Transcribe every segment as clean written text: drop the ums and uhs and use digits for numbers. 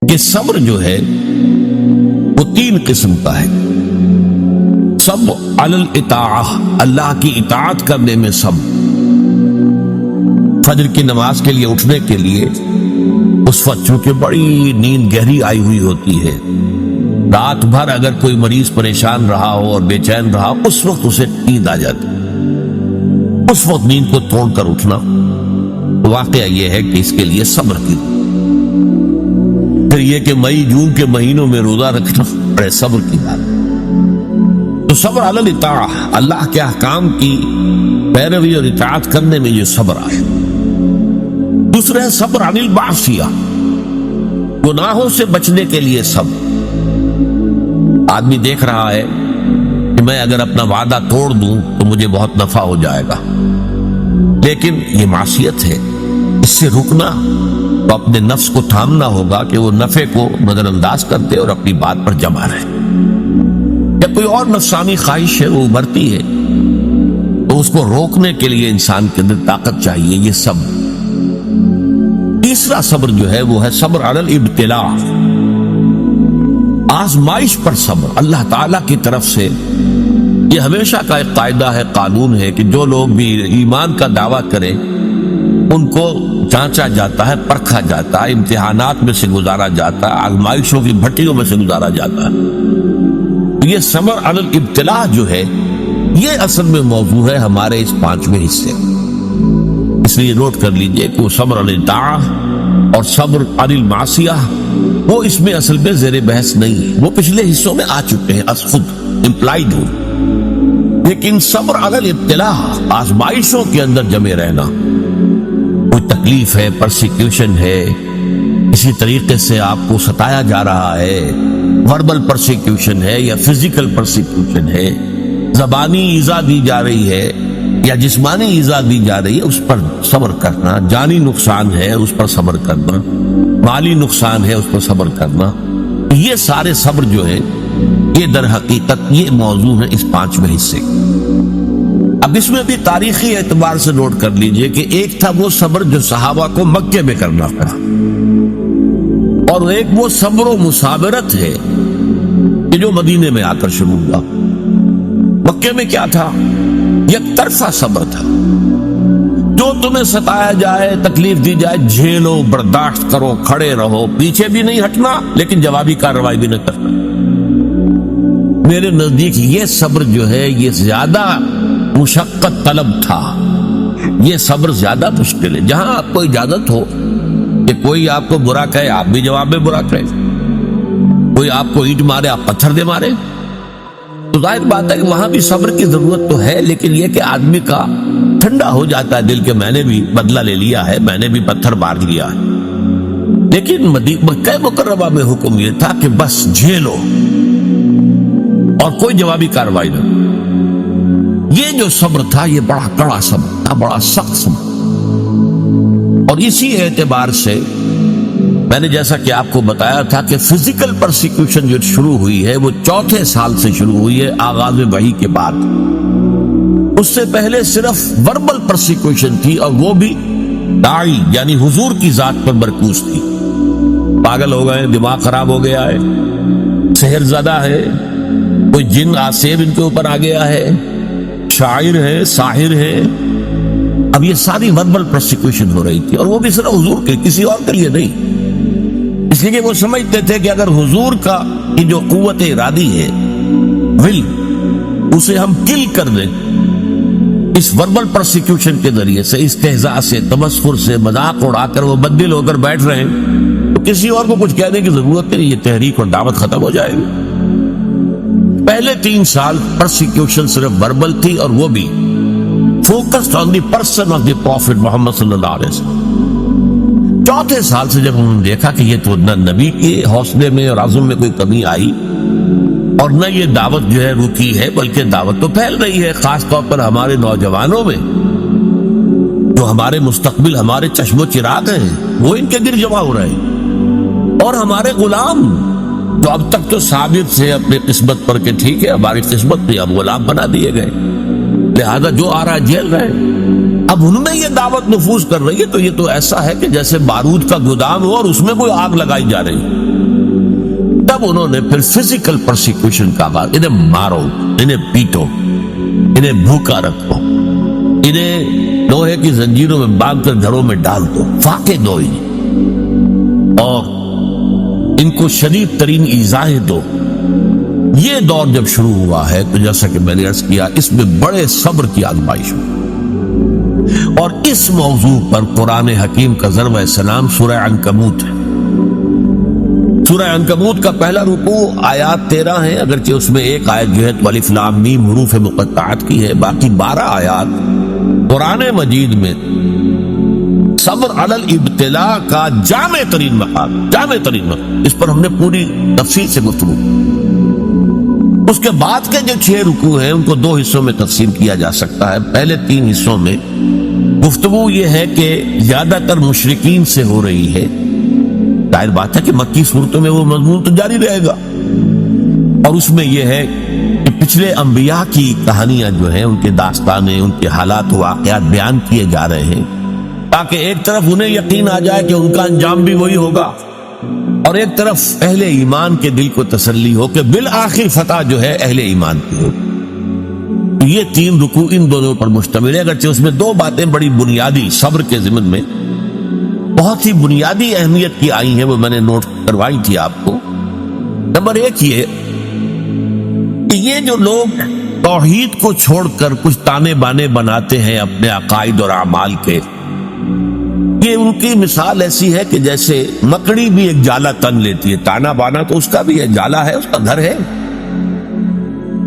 کہ صبر جو ہے وہ تین قسم کا ہے۔ صبر علی الاطاعہ، اللہ کی اطاعت کرنے میں صبر۔ فجر کی نماز کے لیے اٹھنے کے لیے اس وقت چونکہ بڑی نیند گہری آئی ہوئی ہوتی ہے، رات بھر اگر کوئی مریض پریشان رہا ہو اور بے چین رہا، اس وقت اسے نیند آ جاتی، اس وقت نیند کو توڑ کر اٹھنا، واقعہ یہ ہے کہ اس کے لیے صبر کی۔ پھر یہ کہ مئی جون کے مہینوں میں روزہ رکھنا بڑے صبر کی بات۔ تو صبر علی الاطاعہ، اللہ کے احکام کی پیروی اور اطاعت کرنے میں یہ صبر آئے۔ دوسرا ہے صبر عن المعصیہ، گناہوں سے بچنے کے لیے صبر۔ آدمی دیکھ رہا ہے کہ میں اگر اپنا وعدہ توڑ دوں تو مجھے بہت نفع ہو جائے گا، لیکن یہ معصیت ہے، اس سے رکنا تو اپنے نفس کو تھامنا ہوگا کہ وہ نفع کو نظر انداز کر دے اور اپنی بات پر جمع رہے۔ یا کوئی اور نفسانی خواہش ہے وہ ابھرتی ہے تو اس کو روکنے کے لیے انسان کے اندر طاقت چاہیے، یہ صبر۔ تیسرا صبر جو ہے وہ ہے صبر علی الابتلاء، آزمائش پر صبر۔ اللہ تعالیٰ کی طرف سے یہ ہمیشہ کا ایک قاعدہ ہے، قانون ہے کہ جو لوگ بھی ایمان کا دعویٰ کریں ان کو جانچا جاتا ہے، پرکھا جاتا ہے، امتحانات میں سے گزارا جاتا ہے، آزمائشوں کی بھٹیوں میں سے گزارا جاتا ہے۔ یہ صبر علی الابتلاء جو ہے یہ اصل میں موضوع ہے ہمارے اس پانچویں حصے، اس لیے نوٹ کر لیجئے کہ وہ صبر علی الطاعہ اور صبر علی المعصیہ وہ اس میں اصل میں زیر بحث نہیں ہے، وہ پچھلے حصوں میں آ چکے ہیں، از خود امپلائیڈ ہو۔ لیکن صبر علی الابتلاء، آزمائشوں کے اندر جمے رہنا، کوئی تکلیف ہے، پرسیکیوشن ہے، اسی طریقے سے آپ کو ستایا جا رہا ہے، وربل پرسیکیوشن ہے یا فزیکل پرسیکیوشن ہے، زبانی ایذا دی جا رہی ہے یا جسمانی ایذا دی جا رہی ہے، اس پر صبر کرنا، جانی نقصان ہے اس پر صبر کرنا، مالی نقصان ہے اس پر صبر کرنا، یہ سارے صبر جو ہے یہ در حقیقت یہ موضوع ہے اس پانچویں حصے۔ اب اس میں بھی تاریخی اعتبار سے نوٹ کر لیجئے کہ ایک تھا وہ صبر جو صحابہ کو مکے میں کرنا پڑا، اور ایک وہ صبر و مصابرت ہے کہ جو مدینے میں آ کر شروع ہوا۔ مکے میں کیا تھا؟ یک طرفہ صبر تھا، جو تمہیں ستایا جائے، تکلیف دی جائے، جھیلو، برداشت کرو، کھڑے رہو، پیچھے بھی نہیں ہٹنا لیکن جوابی کارروائی بھی نہ کرنا۔ میرے نزدیک یہ صبر جو ہے یہ زیادہ مشقت طلب تھا، یہ صبر زیادہ مشکل ہے۔ جہاں آپ کو اجازت ہو کہ کوئی آپ کو برا کہے آپ بھی جواب میں برا کہے، کوئی آپ کو اینٹ مارے آپ پتھر دے مارے، تو ظاہر بات ہے کہ وہاں بھی صبر کی ضرورت تو ہے، لیکن یہ کہ آدمی کا ٹھنڈا ہو جاتا ہے دل کے میں نے بھی بدلہ لے لیا ہے، میں نے بھی پتھر مار لیا ہے۔ لیکن مکہ مکرمہ میں حکم یہ تھا کہ بس جھیلو اور کوئی جوابی کارروائی نہ۔ یہ جو صبر تھا یہ بڑا کڑا صبر تھا، بڑا سخت صبر، اور اسی اعتبار سے میں نے جیسا کہ آپ کو بتایا تھا کہ فزیکل پرسیکیوشن جو شروع ہوئی ہے وہ چوتھے سال سے شروع ہوئی ہے آغاز وحی کے بعد۔ اس سے پہلے صرف وربل پرسیکیوشن تھی، اور وہ بھی داعی یعنی حضور کی ذات پر مرکوز تھی۔ پاگل ہو گئے، دماغ خراب ہو گیا ہے، سحر زدہ ہے، کوئی جن آسیب ان کے اوپر آ گیا ہے، شاعر ہے، ساحر ہے۔ اب یہ ساری وربل پرسیکیوشن ہو رہی تھی، اور وہ بھی صرف حضور کے، کسی اور کے لیے نہیں، اس لیے کہ وہ سمجھتے تھے کہ اگر حضور کا یہ جو قوت ارادی ہے، ول، اسے ہم کل کر دیں اس وربل پرسیکیوشن کے ذریعے سے، استہزاء سے، تمسخر سے، مذاق اڑا کر وہ بددل ہو کر بیٹھ رہے ہیں، تو کسی اور کو کچھ کہنے کی ضرورت نہیں، یہ تحریک اور دعوت ختم ہو جائے گی۔ پہلے 3 سال پرسیکیوشن صرف وربل تھی، اور وہ بھی focused on the person of the prophet Muhammad صلی اللہ علیہ وسلم۔ چوتھے سال سے جب انہوں نے دیکھا کہ یہ تو نہ نبی کے حوصلے میں اور عزم میں کوئی کمی آئی، اور نہ یہ دعوت جو ہے رکی ہے، بلکہ دعوت تو پھیل رہی ہے، خاص طور پر ہمارے نوجوانوں میں، جو ہمارے مستقبل، ہمارے چشم و چراغ ہیں، وہ ان کے گر جمع ہو رہے ہیں، اور ہمارے غلام جو اب تک تو ثابت تھے اپنی قسمت پر کہ ٹھیک ہے ہماری قسمت تھی، اب غلام بنا دیے گئے، لہذا جو آ رہا ہے جھیل رہے ہیں۔ اب ان میں یہ دعوت نفوذ کر رہی ہے تو یہ تو ایسا ہے کہ جیسے بارود کا گودام ہو اور اس میں کوئی آگ لگائی جا رہی ہے۔ تب انہوں نے پھر فزیکل پرسیکیوشن کا آغاز، انہیں مارو، انہیں پیٹو، انہیں بھوکا رکھو، انہیں لوہے کی زنجیروں میں باندھ کر گھروں میں ڈال دو، فاقے دو انہیں، اور ان کو شدید ترین ایذائیں دو۔ یہ دور جب شروع ہوا ہے تو جیسا کہ میں نے عرض کیا، اس میں بڑے صبر کی آزمائش ہوئی، اور اس موضوع پر قرآن حکیم کا ضرب سلام سورہ عنکبوت ہے۔ سورہ عنکبوت کا پہلا رکوع آیات 13 ہیں، اگرچہ اس میں ایک آیت جو ہے تو الف لام میم حروف مقطعات کی ہے، باقی 12 آیات قرآن مجید میں صبر علی الابتلاء کا جامع ترین مقام، جامع ترین مقام، اس پر ہم نے پوری تفصیل سے گفتگو۔ اس کے بعد کے جو 6 رکوع ہیں ان کو 2 حصوں میں تقسیم کیا جا سکتا ہے۔ پہلے 3 حصوں میں گفتگو یہ ہے کہ زیادہ تر مشرکین سے ہو رہی ہے، ظاہر بات ہے کہ مکی صورتوں میں وہ مضمون تو جاری رہے گا، اور اس میں یہ ہے کہ پچھلے انبیاء کی کہانیاں جو ہیں، ان کے داستانیں، ان کے حالات و واقعات بیان کیے جا رہے ہیں، تاکہ ایک طرف انہیں یقین آ جائے کہ ان کا انجام بھی وہی ہوگا، اور ایک طرف اہل ایمان کے دل کو تسلی ہو کہ بالآخر فتح جو ہے اہل ایمان کی ہو۔ یہ 3 رکوع ان دونوں پر مشتمل ہے، اگرچہ اس میں 2 باتیں بڑی بنیادی صبر کے ضمن میں بہت ہی بنیادی اہمیت کی آئی ہیں، وہ میں نے نوٹ کروائی تھی آپ کو۔ نمبر 1 یہ کہ یہ جو لوگ توحید کو چھوڑ کر کچھ تانے بانے بناتے ہیں اپنے عقائد اور اعمال کے، یہ ان کی مثال ایسی ہے کہ جیسے مکڑی بھی ایک جالا تن لیتی ہے، تانا بانا تو اس کا بھی ہے، جالا ہے، اس کا گھر ہے،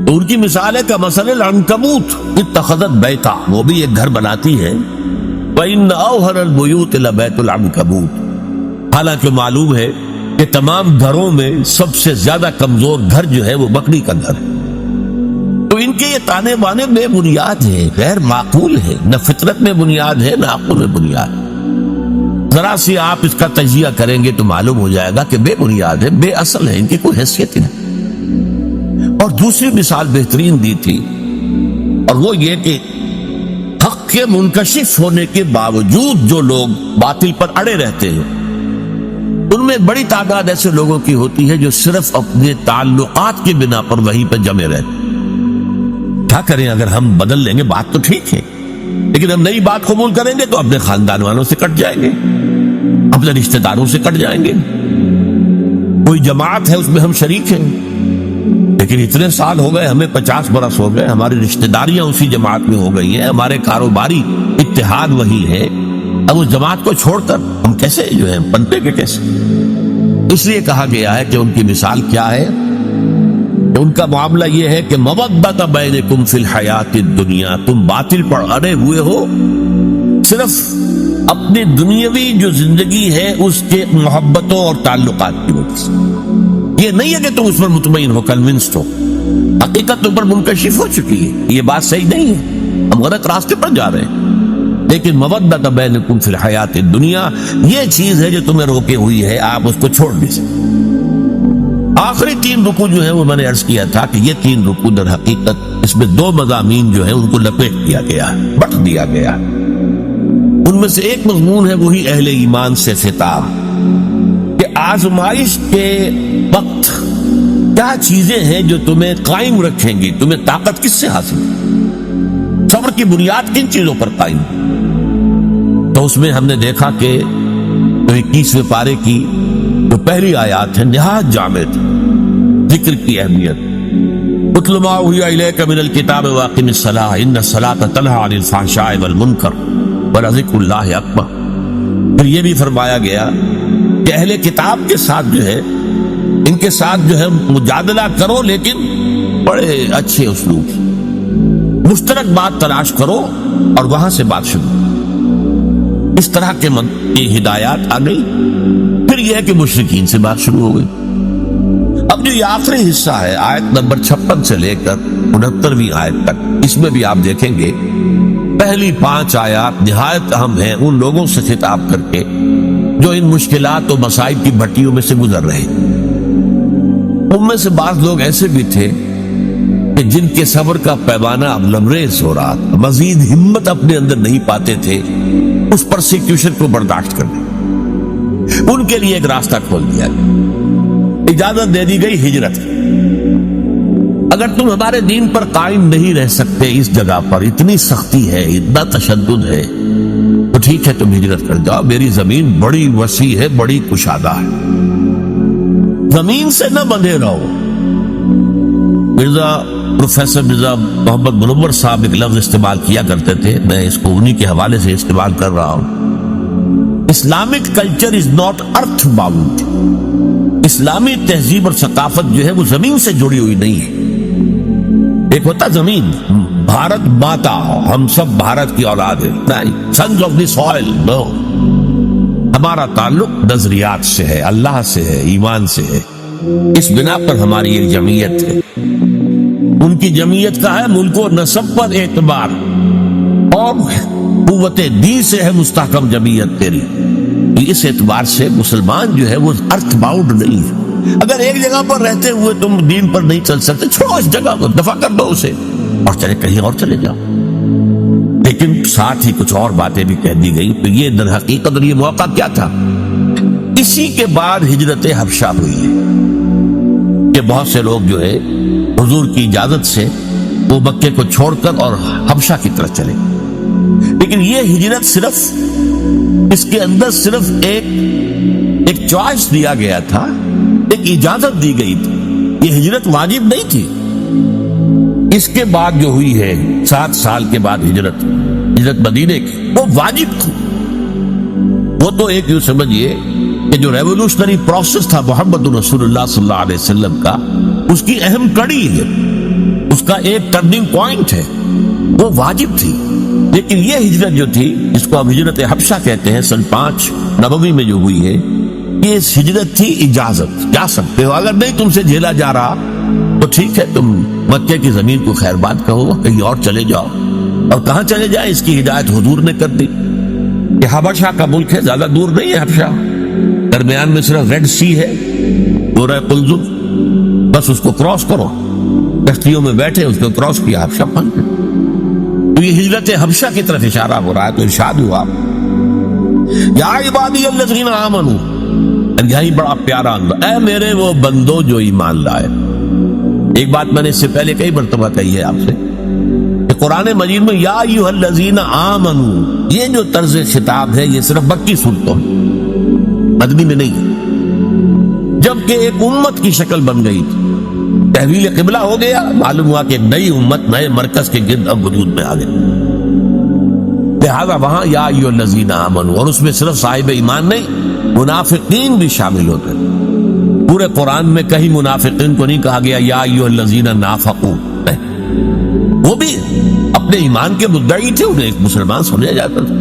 تو ان کی مثال ہے کہ مثل العنکبوت اتخذت بیتا، وہ بھی ایک گھر بناتی ہے، وَإِنَّ أَوْهَنَ الْبُيُوتِ لَبَيْتُ الْعَنكَبُوتِ، حالانکہ معلوم ہے کہ تمام گھروں میں سب سے زیادہ کمزور گھر جو ہے وہ مکڑی کا گھر ہے۔ تو ان کے یہ تانے بانے بے بنیاد ہیں، غیر معقول ہے، نہ فطرت میں بنیاد ہے نہ عقل میں بنیاد ہے۔ ذرا سی آپ اس کا تجزیہ کریں گے تو معلوم ہو جائے گا کہ بے بنیاد ہے، بے اصل ہے، ان کی کوئی حیثیت ہی نہیں۔ اور دوسری مثال بہترین دی تھی، اور وہ یہ کہ حق کے منکشف ہونے کے باوجود جو لوگ باطل پر اڑے رہتے ہیں، ان میں بڑی تعداد ایسے لوگوں کی ہوتی ہے جو صرف اپنے تعلقات کی بنا پر وہیں پہ جمے رہتے ہیں۔ کیا کریں، اگر ہم بدل لیں گے بات تو ٹھیک ہے، لیکن ہم نئی بات قبول کریں گے تو اپنے خاندان والوں سے کٹ جائیں گے، اپنے رشتہ داروں سے کٹ جائیں گے۔ کوئی جماعت ہے اس میں ہم شریک ہیں، لیکن اتنے سال ہو گئے، ہمیں 50 برس ہو گئے، ہماری رشتہ داریاں اسی جماعت میں ہو گئی ہیں، ہمارے کاروباری اتحاد وہی ہے، اب اس جماعت کو چھوڑ کر ہم کیسے جو ہیں پنپے کے کیسے؟ اس لیے کہا گیا ہے کہ ان کی مثال کیا ہے، ان کا معاملہ یہ ہے کہ مودۃ بینکم فی الحیات الدنیا، تم باطل پر اڑے ہوئے ہو صرف اپنی دنیاوی جو زندگی ہے اس کے محبتوں اور تعلقات کی وجہ سے۔ یہ نہیں ہے کہ تم اس پر مطمئن ہو، کنونسڈ ہو، حقیقت تم پر منکشف ہو چکی ہے، یہ بات صحیح نہیں ہے، ہم غلط راستے پر جا رہے ہیں، لیکن مودۃ بینکم فی الحیات الدنیا یہ چیز ہے جو تمہیں روکے ہوئی ہے، آپ اس کو چھوڑ نہیں سکتے۔ آخری 3 رکوع جو ہیں وہ میں نے عرض کیا تھا کہ یہ 3 رکوع در حقیقت اس میں 2 مضامین جو ہیں ان کو لپیٹ دیا گیا، بٹ دیا گیا۔ ان میں سے ایک مضمون ہے وہی اہل ایمان سے خطاب، کہ آزمائش کے وقت کیا چیزیں ہیں جو تمہیں قائم رکھیں گی، تمہیں طاقت کس سے حاصل ہے، صبر کی بنیاد کن چیزوں پر قائم۔ تو اس میں ہم نے دیکھا کہ 21ویں پارے کی جو پہلی آیات ہے نہایت جامع تھی، ذکر کی اہمیت، اتل ما اوحی الیک من الکتاب واقم الصلاۃ ان الصلاۃ تنہی عن الفحشاء والمنکر ولذکر اللہ اکبر۔ پھر یہ بھی فرمایا گیا کہ اہل کتاب کے ساتھ جو ہے، ان کے ساتھ جو ہے مجادلہ کرو، لیکن بڑے اچھے اسلوب، مشترک بات تلاش کرو اور وہاں سے بات شروع۔ اس طرح کے ہدایات آ گئی۔ پھر یہ ہے کہ مشرکین سے بات شروع ہو گئی۔ اب جو یہ آخری حصہ ہے آیت نمبر 56 سے لے کر 69ویں آیت تک، اس میں بھی آپ دیکھیں گے پہلی 5 آیات نہایت اہم ہیں ان لوگوں سے خطاب کر کے جو ان مشکلات و مصائب کی بھٹیوں میں سے گزر رہے ہیں۔ ان میں سے بعض لوگ ایسے بھی تھے کہ جن کے صبر کا پیمانہ اب لبریز ہو رہا تھا، مزید ہمت اپنے اندر نہیں پاتے تھے اس پرسیکیوشن کو برداشت کرنے، ان کے لیے ایک راستہ کھول دیا گیا، اجازت دے دی گئی ہجرت۔ اگر تم ہمارے دین پر قائم نہیں رہ سکتے، اس جگہ پر اتنی سختی ہے، اتنا تشدد ہے، تو ٹھیک ہے تم ہجرت کر جاؤ، میری زمین بڑی وسیع ہے، بڑی کشادہ ہے، زمین سے نہ بندھے رہو۔ پروفیسر مرزا محمد منور صاحب ایک لفظ استعمال کیا کرتے تھے، میں اس کو انہی کے حوالے سے استعمال کر رہا ہوں، Islamic culture is not earth bound. اسلامی تہذیب اور ثقافت جو ہے وہ زمین سے جڑی ہوئی نہیں ہے۔ ایک ہوتا زمین، بھارت ماتا، ہم سب بھارت کی اولاد ہیں، نہیں، سنز آف دی سوئل، نو، ہمارا تعلق نظریات سے ہے، اللہ سے ہے، ایمان سے ہے، اس بنا پر ہماری ایک جمعیت ہے۔ ان کی جمعیت کا ہے ملک و نسب پر اعتبار، اور قوت دین سے ہے مستحکم جمعیت تیری، اس اعتبار سے مسلمان جو ہے وہ ارتھ باؤنڈ نہیں ہے۔ اگر ایک جگہ پر رہتے ہوئے تم دین پر نہیں چل سکتے، چھوڑو اس جگہ کو، دفع کر دو اسے، اور چلے کہیں اور چلے جاؤ۔ لیکن ساتھ ہی کچھ اور باتیں بھی کہہ دی گئی، تو یہ در حقیقت یہ موقع کیا تھا؟ اسی کے بعد ہجرت حبشہ ہوئی ہے کہ بہت سے لوگ جو ہے حضور کی اجازت سے وہ مکے کو چھوڑ کر اور حبشہ کی طرف چلے۔ لیکن یہ ہجرت صرف اس کے اندر صرف ایک چوائس دیا گیا تھا، ایک اجازت دی گئی تھی، یہ ہجرت واجب نہیں تھی۔ اس کے بعد جو ہوئی ہے 7 سال کے بعد ہجرت مدینے کی، وہ واجب تھی۔ وہ تو ایک یوں سمجھیے کہ جو ریولوشنری پروسیس تھا محمد رسول اللہ صلی اللہ علیہ وسلم کا، اس کی اہم کڑی ہے، اس کا ایک ٹرننگ پوائنٹ ہے، وہ واجب تھی۔ لیکن یہ ہجرت جو تھی، اس کو اب ہجرت حبشہ کہتے ہیں، سن 5 نبوی میں جو ہوئی ہے، یہ ہجرت تھی اجازت، جا سکتے ہو، اگر نہیں تم سے جھیلا جا رہا تو ٹھیک ہے، تم مکے کی زمین کو خیر بات کہو، کہیں اور چلے جاؤ۔ اور کہاں چلے جائیں، اس کی ہدایت حضور نے کر دی کہ حبشہ کا ملک ہے، زیادہ دور نہیں ہے حبشہ، درمیان میں صرف ریڈ سی ہے، بورہ قلزم، بس اس کو کراس کرو، کشتیوں میں بیٹھے اس کو کراس کیا، حبشہ پہنچ گئے۔ تو یہ ہجرت حبشہ کی طرف اشارہ ہو رہا ہے، تو ارشاد ہوا یا عبادی الذین آمنوا، یہی بڑا پیارا انداز، اے میرے وہ بندو جو ایمان لائے۔ ایک بات میں نے اس سے پہلے کئی مرتبہ کہی ہے آپ سے کہ قرآن مجید میں یا ایھا الذین آمنوا، یہ جو طرز خطاب ہے یہ صرف مکی صورتوں میں، مدنی میں نہیں ہے۔ جبکہ ایک امت کی شکل بن گئی تھی، تحویل قبلہ ہو گیا، معلوم ہوا کہ ایک نئی امت نئے مرکز کے گرد اب وجود میں آ گئی، لہذا وہاں یا ایھا الذین آمنوا، اور اس میں صرف صاحب ایمان نہیں، منافقین بھی شامل ہوتے ہیں۔ پورے قرآن میں کہیں منافقین کو نہیں کہا گیا یا ایھا الذین نافقوا، وہ بھی اپنے ایمان کے مدعی تھے، انہیں ایک مسلمان سمجھا جاتا تھا،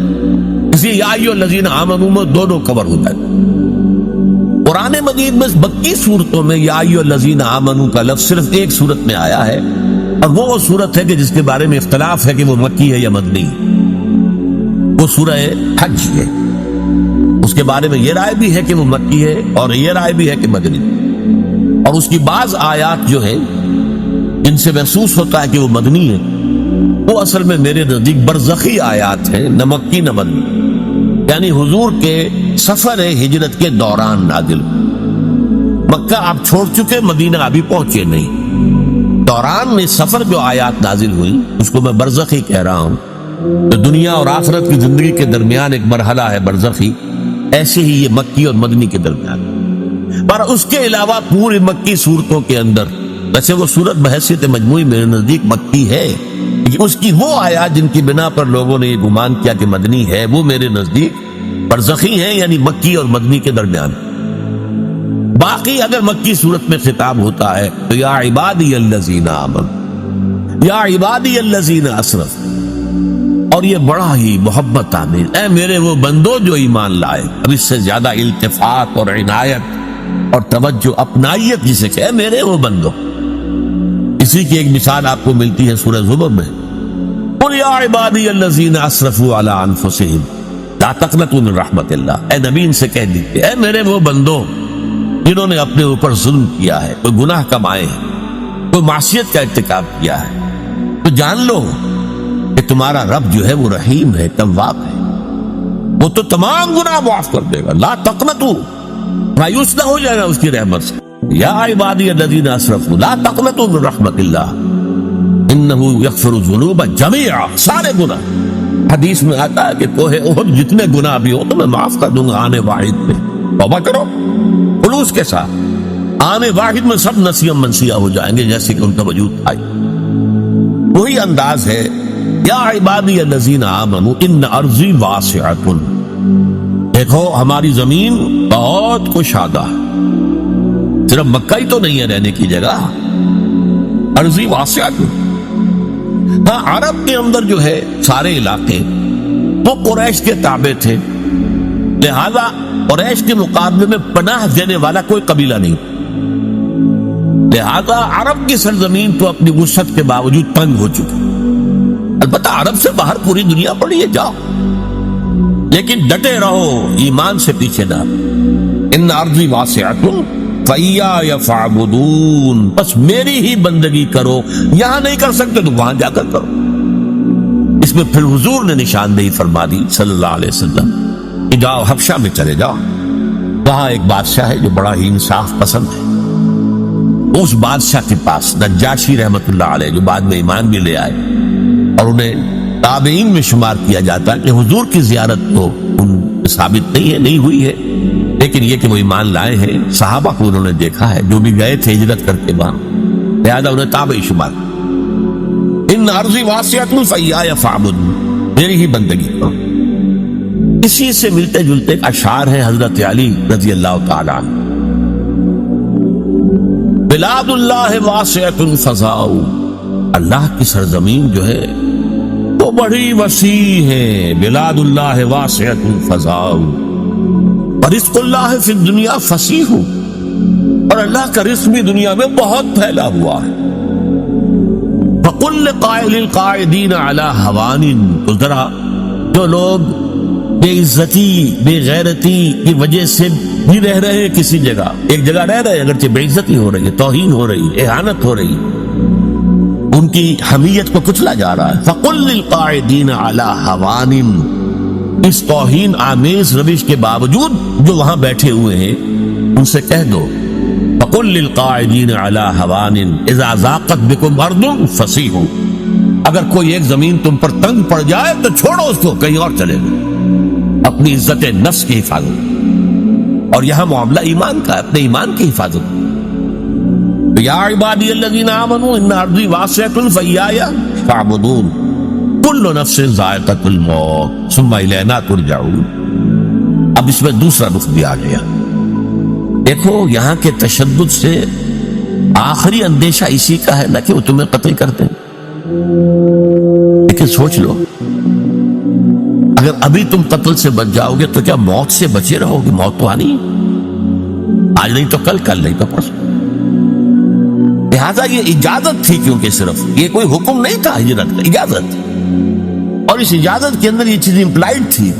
اس لیے یا ایھا الذین آمنوا میں دونوں کور ہوتا ہے۔ قرآن مجید میں مکی صورتوں میں یا ایھا الذین آمنوا کا لفظ صرف ایک صورت میں آیا ہے، اور وہ صورت ہے کہ جس کے بارے میں اختلاف ہے کہ وہ مکی ہے یا مدنی، وہ سورہ حج ہے۔ اس کے بارے میں یہ رائے بھی ہے کہ وہ مکی ہے، اور یہ رائے بھی ہے کہ مدنی، اور اس کی بعض آیات جو ہے جن سے محسوس ہوتا ہے کہ وہ مدنی ہے، وہ اصل میں میرے نزدیک برزخی آیات ہیں، نہ مکی نہ مدنی، یعنی حضور کے سفر ہجرت کے دوران نازل۔ مکہ آپ چھوڑ چکے، مدینہ ابھی پہنچے نہیں، دوران میں سفر جو آیات نازل ہوئی اس کو میں برزخی کہہ رہا ہوں۔ تو دنیا اور آخرت کی زندگی کے درمیان ایک مرحلہ ہے برزخی، ایسے ہی یہ مکی اور مدنی کے درمیان۔ پر اس کے علاوہ پوری مکی صورتوں کے اندر، ویسے وہ صورت بحیثیت مجموعی میرے نزدیک مکی ہے، لیکن اس کی وہ آیات جن کی بنا پر لوگوں نے یہ گمان کیا کہ مدنی ہے، وہ میرے نزدیک برزخی ہیں، یعنی مکی اور مدنی کے درمیان۔ باقی اگر مکی صورت میں خطاب ہوتا ہے تو یا عبادی الذین آمنوا، یا عبادی الذین اسرفوا، اور یہ بڑا ہی محبت آمیز، اے میرے وہ بندو جو ایمان لائے۔ اب اس سے زیادہ التفات اور عنایت اور توجہ، اپنائیت جسے کہ اے میرے وہ بندو، اسی کی ایک مثال آپ کو ملتی ہے سورہ زمر میں، قل یا عبادی الذین اسرفوا علی انفسہم لا تقنطوا من رحمت اللہ، اے نبی ان سے کہہ دیجیے اے میرے وہ بندو جنہوں نے اپنے اوپر ظلم کیا ہے، کوئی گناہ کمائے ہیں، کوئی معصیت کا ارتکاب کیا ہے تو جان لو کہ تمہارا رب جو ہے وہ رحیم ہے، تواب ہے، وہ تو تمام گناہ معاف کر دے گا۔ لا تقنطوا، مایوس نہ ہو جائے گا اس کی رحمت سے۔ یا عبادی الذین اسرفوا لا تقنطوا من رحمت اللہ انہ یغفر الذنوب جمیعا، سارے گناہ۔ حدیث میں آتا ہے کہ کوہ احد جتنے گناہ بھی ہو تو میں معاف کر دوں گا آنے واحد میں۔ توبہ کرو خلوص کے ساتھ، آنے واحد میں سب نسیہ منسیہ ہو جائیں گے جیسے کہ ان کا وجود آئی۔ وہی انداز ہے یا عبادی الذین آمنوا ان ارضی واسعۃ، دیکھو ہماری زمین بہت کشادہ ہے، صرف مکہ ہی تو نہیں ہے رہنے کی جگہ، ارضی واسعۃ۔ ہاں عرب کے اندر جو ہے سارے علاقے وہ قریش کے تابع تھے، لہذا قریش کے مقابلے میں پناہ دینے والا کوئی قبیلہ نہیں، لہذا عرب کی سرزمین تو اپنی وسعت کے باوجود تنگ ہو چکی۔ البتہ عرب سے باہر پوری دنیا پڑی ہے، جاؤ، لیکن ڈٹے رہو، ایمان سے پیچھے نہ۔ ان ارضی واسعۃ فإیایا فاعبدون، بس میری ہی بندگی کرو، یہاں نہیں کر سکتے تو وہاں جا کر کرو۔ اس میں پھر حضور نے نشاندہی فرما دی صلی اللہ علیہ وسلم کہ جاؤ حبشہ میں چلے جاؤ، وہاں ایک بادشاہ ہے جو بڑا ہی انصاف پسند ہے، اس بادشاہ کے پاس نجاشی رحمت اللہ علیہ جو بعد میں ایمان بھی لے آئے اور انہیں تابعین میں شمار کیا جاتا ہے کہ حضور کی زیارت تو ان ثابت نہیں ہوئی ہے، لیکن یہ کہ وہ ایمان لائے ہیں، صحابہ کو انہوں نے دیکھا ہے جو بھی گئے تھے ہجرت کر کے وہاں، لہذا انہیں تابعی شمار۔ ان ارضی واسعۃ فإیایا فاعبدون، میری ہی بندگی کرو۔ اسی سے ملتے جلتے اشعار ہیں حضرت علی رضی اللہ تعالی عنہ، بلاد اللہ واسعۃ فضاء، اللہ کی سرزمین جو ہے وہ بڑی وسیع ہے، بلاد اللہ واسعۃ فضاء، ورزق اللہ فی الدنیا فصیح، اور اللہ کا رزق بھی دنیا میں بہت پھیلا ہوا ہے۔ فقل لقائل القاعدین علی ہوان، تو ذرا جو لوگ بے عزتی بے غیرتی کی وجہ سے بھی رہ رہے ہیں کسی جگہ، ایک جگہ رہ رہے ہیں اگرچہ بے عزتی ہو رہی ہے، توہین ہو رہی ہے، اہانت ہو رہی ہے، ان کی حمیت کو کچلا جا رہا ہے۔ فقل للقاعدین علی ہوان، اس توہین آمیز روش کے باوجود جو وہاں بیٹھے ہوئے ہیں ان سے کہہ دو، فقل للقاعدین علی ہوان اذا ضاقت بکم ارض فصیحوا، اگر کوئی ایک زمین تم پر تنگ پڑ جائے تو چھوڑو اس کو، کہیں اور چلے گئے، اپنی عزت نفس کی حفاظت، اور یہاں معاملہ ایمان کا، اپنے ایمان کی حفاظت۔ یا عبادی الذین آمنوا ان ارضی واسعۃ فإیایا فاعبدون کل نفس ذائقۃ الموت ثم الینا ترجعون۔ اب اس میں دوسرا رخ بھی آ گیا، دیکھو یہاں کے تشدد سے آخری اندیشہ اسی کا ہے نا کہ وہ تمہیں قتل کر دیں، لیکن سوچ لو اگر ابھی تم قتل سے بچ جاؤ گے تو کیا موت سے بچے رہو گے؟ موت تو آنی ہے، آج نہیں تو کل، کل نہیں تو پرسوں۔ لہذا یہ اجازت تھی، کیونکہ صرف یہ کوئی حکم نہیں تھا ہجرت کا، اجازت، اور اس اجازت کے اندر یہ چیز امپلائڈ تھی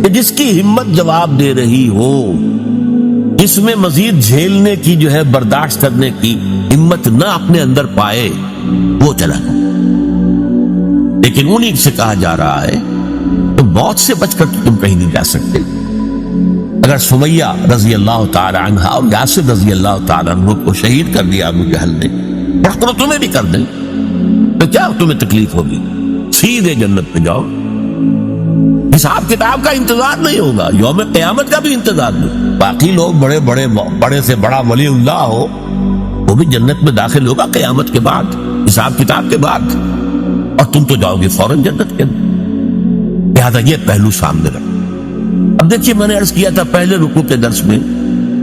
کہ جس کی ہمت جواب دے رہی ہو، اس میں مزید جھیلنے کی جو ہے برداشت کرنے کی ہمت نہ اپنے اندر پائے وہ چلا جائے، لیکن انہیں سے کہا جا رہا ہے تو موت سے بچ کر تم کہیں نہیں جا سکتے۔ اگر سمیہ رضی اللہ تعالی عنہ اور یاسر رضی اللہ تعالی عنہ کو شہید کر دیا ابو جہل نے، تو تمہیں بھی کر دیں تو کیا تمہیں تکلیف ہوگی؟ سیدھے جنت پہ جاؤ، حساب کتاب کا انتظار نہیں ہوگا، یوم قیامت کا بھی انتظار نہیں۔ باقی لوگ بڑے سے بڑا ولی اللہ ہو وہ بھی جنت میں داخل ہوگا قیامت کے بعد، حساب کتاب کے بعد، اور تم تو جاؤ گے فوراً جنت کے اندر۔ لہٰذا یہ پہلو سامنے رکھ۔ اب دیکھیے میں نے عرض کیا تھا پہلے رکوع کے درس میں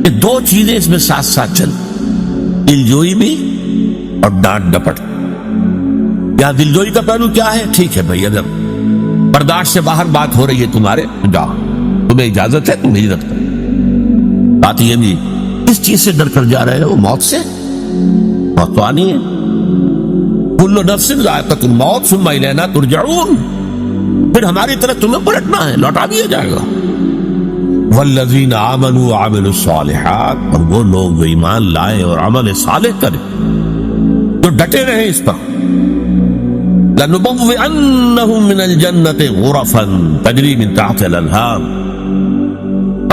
کہ دو چیزیں اس میں ساتھ ساتھ چل، دلجوئی بھی اور ڈانٹ ڈپٹ۔ یہاں دلجوئی کا پہلو کیا ہے؟ ٹھیک ہے بھائی، اگر برداشت سے باہر بات ہو رہی ہے تمہارے تو جاؤ، تمہیں اجازت ہے، تم ہجرت کرو۔ بات یہ نہیں اس چیز سے ڈر کر جا رہے ہو، موت سے، موت تو آنی ہے، کل نفس ذائقۃ الموت ثم الینا ترجعون، پھر ہماری طرف تمہیں پلٹنا ہے، لوٹا دیا جائے گا۔ والذین آمنوا وعملوا الصالحات، اور وہ لوگ جو ایمان لائے اور عمل صالح کرے، جو ڈٹے رہیں اس پر. لَنُبَوِّئَنَّهُم مِّنَ الْجَنَّةِ غُرَفًا تَجْرِي مِن تَحْتِهَا الْأَنْهَارُ،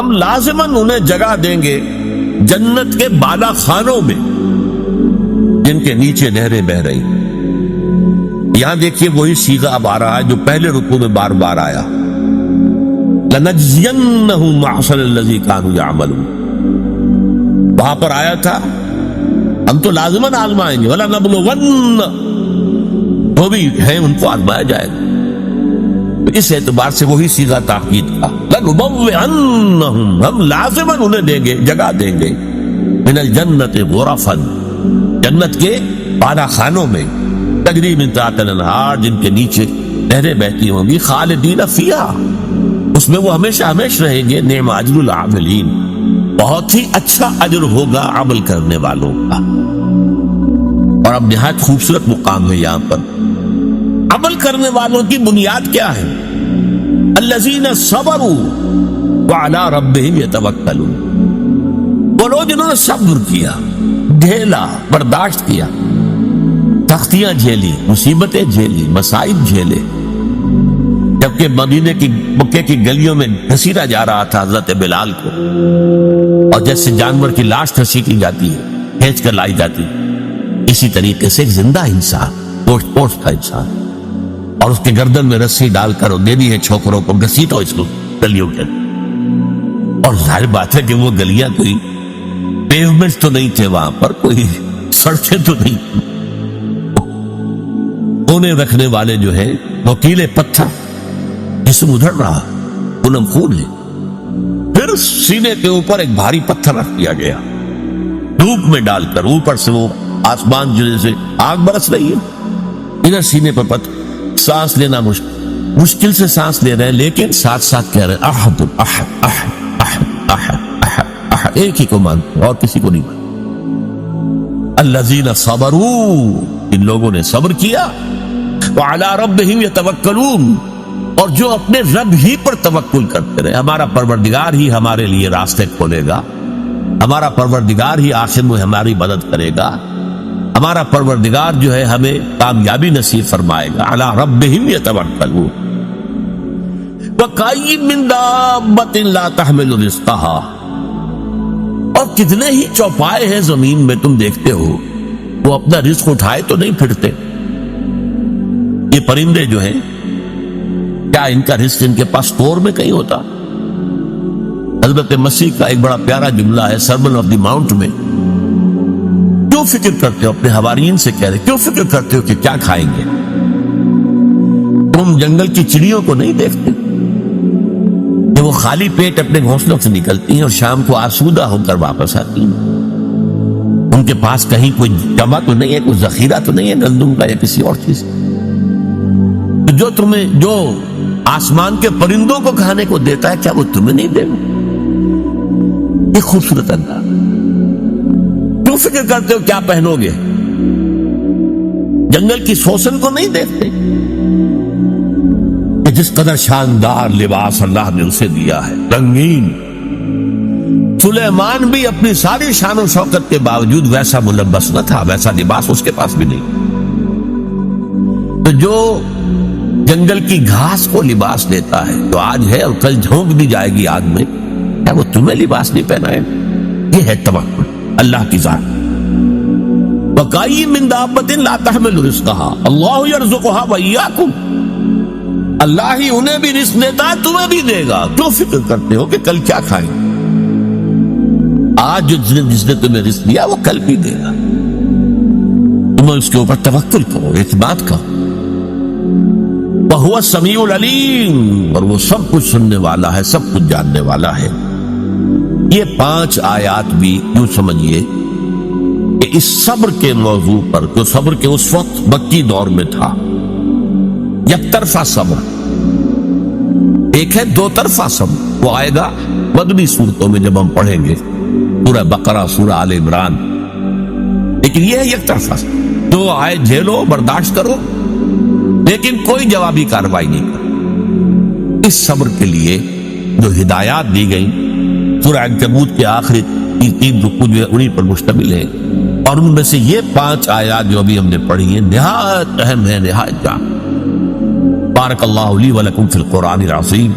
ہم لازماً انہیں جگہ دیں گے جنت کے بالا خانوں میں جن کے نیچے نہریں بہ رہی. یہاں دیکھیے وہی صیغہ اب آ رہا ہے جو پہلے رکوع میں بار بار آیا. لَنَجْزِيَنَّهُمْ أَحْسَنَ الَّذِي كَانُوا يَعْمَلُونَ، وہاں پر آیا تھا ہم تو لازماً آزمائیں گے. وَلَنَبْلُوَنَّ، وہ بھی ہیں ان کو آزمایا جائے گا. اس اعتبار سے وہی صیغہ تاکید کا. لَنُبَوِّئَنَّهُمْ، ہم لازماً انہیں دیں گے، جگہ دیں گے. مِنَ الْجَنَّةِ غُرَفًا، جنت کے بالا خانوں میں. تجری من تحتها الانہار، جن کے نیچے نہریں بہتی ہوں گی. خالدین فیہا، اس میں وہ ہمیشہ ہمیشہ رہیں گے. نعم اجر العاملین، بہت ہی اچھا اجر ہوگا عمل کرنے والوں کا. اور اب نہایت خوبصورت مقام ہے یہاں پر. عمل کرنے والوں کی بنیاد کیا ہے؟ الذین صبروا وعلی ربہم یتوکلون، وہ لوگ جنہوں نے صبر کیا، جھیلا، برداشت کیا، سختیاں جھیلی، مصیبتیں جھیلی، مصائب جھیلے. جبکہ مدینے کی مکے کی گلیوں میں گھسیٹا جا رہا تھا حضرت بلال کو، اور جیسے جانور کی لاش گھسیٹی جاتی ہے، کھینچ کر لائی جاتی، اسی طریقے سے ایک زندہ انسان، پوشت پوشت کا انسان، اور اس کے گردن میں رسی ڈال کر دینی ہے چھوکروں کو، گھسیٹو اس کو گلیوں کے. اور ظاہر بات ہے کہ وہ گلیاں کوئی پیومنٹ تو نہیں تھے، وہاں پر کوئی سڑکیں تو نہیں. کونے رکھنے والے جو ہے نوکیلے پتھر، جسم ادھر رہا، خونم خون ہے. پھر سینے کے اوپر ایک بھاری پتھر رکھ دیا گیا، دھوپ میں ڈال کر. اوپر سے وہ آسمان جو جیسے آگ برس رہی ہے، ادھر سینے پر پتھر. سانس لینا مشکل سے سانس لے رہے ہیں، لیکن ساتھ ساتھ کہہ رہے ہیں احد احد احد احد احد احد احد، ایک ہی کو مانتے اور کسی کو نہیں مانتے. الذین صبروا، ان لوگوں نے صبر کیا. وعلی ربہم یتوکلون، اور جو اپنے رب ہی پر توکل کرتے رہے. ہمارا پروردگار ہی ہمارے لیے راستے کھولے گا، ہمارا پروردگار ہی آخر میں ہماری مدد کرے گا، ہمارا پروردگار جو ہے ہمیں کامیابی نصیب فرمائے گا. علی ربہم یتوکلون. وَكَأَيٍّ مِّن دَابَّةٍ لَا تَحْمِلُ رِزْقَهَا، اور کتنے ہی چوپائے ہیں زمین میں تم دیکھتے ہو، وہ اپنا رزق اٹھائے تو نہیں پھرتے. یہ پرندے جو ہیں، کیا ان کا رزق ان کے پاس اسٹور میں کہیں ہوتا؟ حضرت مسیح کا ایک بڑا پیارا جملہ ہے سرمن آف دی ماؤنٹ میں. کیوں فکر کرتے ہو، اپنے حواریین سے کہہ رہے، کیوں فکر کرتے ہو کہ کیا کھائیں گے؟ تم جنگل کی چڑیوں کو نہیں دیکھتے کہ وہ خالی پیٹ اپنے گھونسلوں سے نکلتی ہیں اور شام کو آسودہ ہو کر واپس آتی ہیں؟ ان کے پاس کہیں کوئی جمع تو نہیں ہے، کوئی ذخیرہ تو نہیں ہے گندم کا یا کسی اور چیز. جو تمہیں، جو آسمان کے پرندوں کو کھانے کو دیتا ہے، کیا وہ تمہیں نہیں دے گا؟ یہ خوبصورت انداز. کیوں فکر کرتے ہو کیا پہنو گے؟ جنگل کی سوسن کو نہیں دیکھتے کہ جس قدر شاندار لباس اللہ نے اسے دیا ہے، رنگین. سلیمان بھی اپنی ساری شان و شوکت کے باوجود ویسا ملبس نہ تھا، ویسا لباس اس کے پاس بھی نہیں. تو جو جنگل کی گھاس کو لباس دیتا ہے، جو آج ہے اور کل جھونک دی جائے گی آگ میں، کیا وہ تمہیں لباس نہیں پہنائے؟ یہ ہے توکل اللہ کی ذات. وَكَأَيٍّ مِّن دَابَّةٍ لَا تَحْمِلُ رِزْقَهَا اللَّهُ يَرْزُقُهَا وَإِيَّاكُمْ، اللہ ہی انہیں بھی رزق دیتا ہے، تمہیں بھی دے گا. کیوں فکر کرتے ہو کہ کل کیا کھائیں؟ آج جس نے تمہیں رزق دیا وہ کل بھی دے گا. تم اس کے اوپر توکل کرو، اعتماد کرو. وَهُوَ السَّمِيعُ الْعَلِيمُ، اور وہ سب کچھ سننے والا ہے، سب کچھ جاننے والا ہے. یہ 5 آیات بھی یوں سمجھیے کہ اس صبر کے موضوع پر، جو صبر کے اس وقت مکی دور میں تھا، یک طرفہ صبر، ایک ہے 2 طرفہ صبر، وہ آئے گا مدنی صورتوں میں جب ہم پڑھیں گے، سورہ بقرہ، سورہ آل عمران. لیکن یہ ہے یک طرفہ صبر، جو آئے جھیلو، برداشت کرو، لیکن کوئی جوابی کارروائی نہیں کرو. اس صبر کے لیے جو ہدایات دی گئی سورہ عنکبوت کے آخری 3 رکوع جو ہے انہی پر مشتمل ہے. اور ان میں سے یہ 5 آیات جو ابھی ہم نے پڑھی ہیں نہایت اہم ہے، نہایت جان۔ بارک اللہ لی ولکم فی القرآن العظیم۔